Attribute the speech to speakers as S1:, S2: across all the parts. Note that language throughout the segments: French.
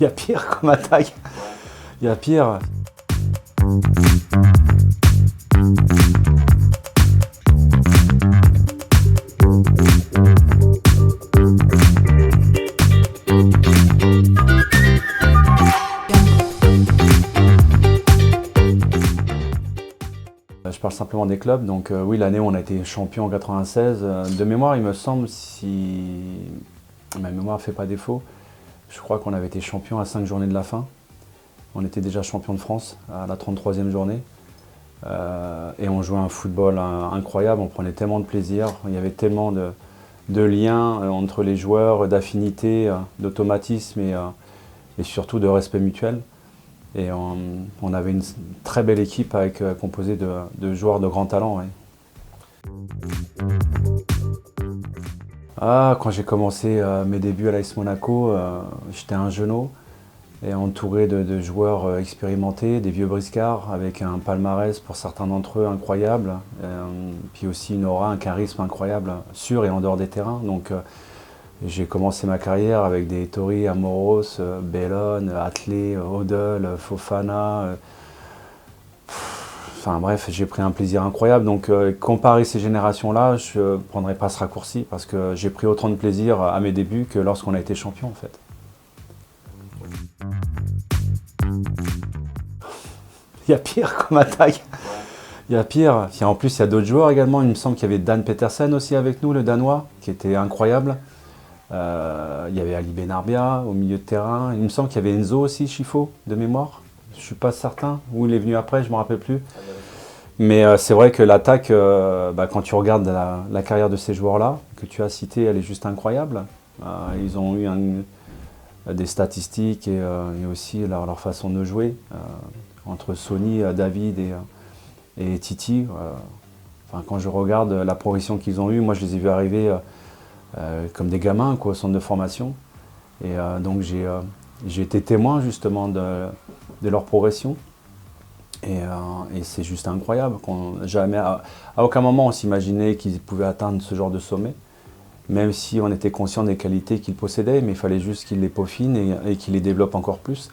S1: Il y a pire comme attaque. Il y a pire. Je parle simplement des clubs, donc oui, l'année où on a été champion en 96, de mémoire il me semble, si ma mémoire ne fait pas défaut, je crois qu'on avait été champion à 5 journées de la fin. On était déjà champion de France à la 33e journée. Et on jouait un football incroyable, on prenait tellement de plaisir, il y avait tellement de liens entre les joueurs, d'affinité, d'automatisme et surtout de respect mutuel. Et on avait une très belle équipe composée de joueurs de grand talent. Ouais. Quand j'ai commencé mes débuts à l'AS Monaco, j'étais un jeuneau et entouré de joueurs expérimentés, des vieux briscards, avec un palmarès pour certains d'entre eux incroyable, puis aussi une aura, un charisme incroyable sur et en dehors des terrains. Donc j'ai commencé ma carrière avec des Tori, Amoros, Bellone, Atlé, Odell, Fofana. Enfin bref, j'ai pris un plaisir incroyable. Donc comparer ces générations-là, je ne prendrai pas ce raccourci parce que j'ai pris autant de plaisir à mes débuts que lorsqu'on a été champion en fait. Il y a pire comme attaque. Il y a pire. En plus, il y a d'autres joueurs également. Il me semble qu'il y avait Dan Petersen aussi avec nous, le Danois, qui était incroyable. Il y avait Ali Benarbia au milieu de terrain. Il me semble qu'il y avait Enzo aussi, Chifo, de mémoire. Je ne suis pas certain. Où il est venu après, je ne me rappelle plus. Mais c'est vrai que l'attaque, quand tu regardes la carrière de ces joueurs-là, que tu as cité, elle est juste incroyable. Ils ont eu des statistiques et aussi leur façon de jouer. Entre Sonny, David et Titi. Quand je regarde la progression qu'ils ont eue, moi je les ai vus arriver comme des gamins au centre de formation. Et donc j'ai été témoin justement de leur progression. Et c'est juste incroyable. À aucun moment on s'imaginait qu'ils pouvaient atteindre ce genre de sommet. Même si on était conscient des qualités qu'ils possédaient, mais il fallait juste qu'ils les peaufinent et qu'ils les développent encore plus.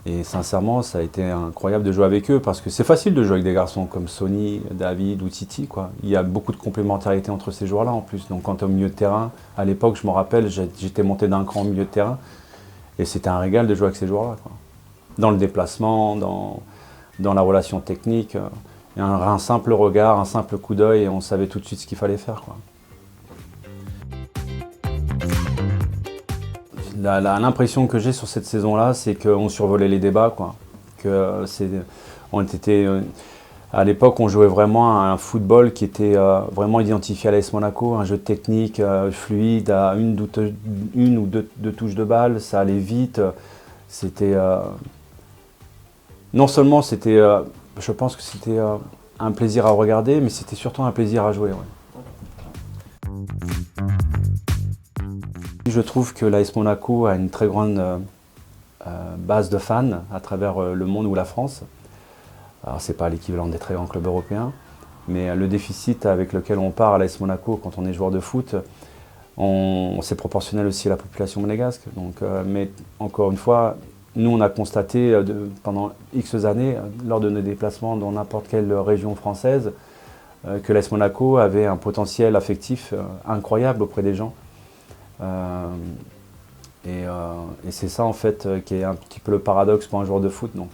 S1: Et sincèrement, ça a été incroyable de jouer avec eux parce que c'est facile de jouer avec des garçons comme Sonny, David ou Titi, quoi. Il y a beaucoup de complémentarité entre ces joueurs-là en plus. Donc quand tu es au milieu de terrain, à l'époque, je me rappelle, j'étais monté d'un cran au milieu de terrain et c'était un régal de jouer avec ces joueurs-là, quoi. Dans le déplacement, dans la relation technique, un simple regard, un simple coup d'œil et on savait tout de suite ce qu'il fallait faire, quoi. L'impression que j'ai sur cette saison-là, c'est qu'on survolait les débats, quoi. À l'époque, on jouait vraiment à un football qui était vraiment identifié à l'AS Monaco, un jeu technique fluide, à une ou deux touches de balle, ça allait vite. C'était non seulement je pense que c'était un plaisir à regarder, mais c'était surtout un plaisir à jouer. Ouais. Je trouve que l'AS Monaco a une très grande base de fans à travers le monde ou la France. Alors c'est pas l'équivalent des très grands clubs européens, mais le déficit avec lequel on part à l'AS Monaco quand on est joueur de foot, c'est proportionnel aussi à la population monégasque. Donc, mais encore une fois, nous on a constaté pendant X années, lors de nos déplacements dans n'importe quelle région française, que l'AS Monaco avait un potentiel affectif incroyable auprès des gens. Et c'est ça en fait qui est un petit peu le paradoxe pour un joueur de foot. Donc.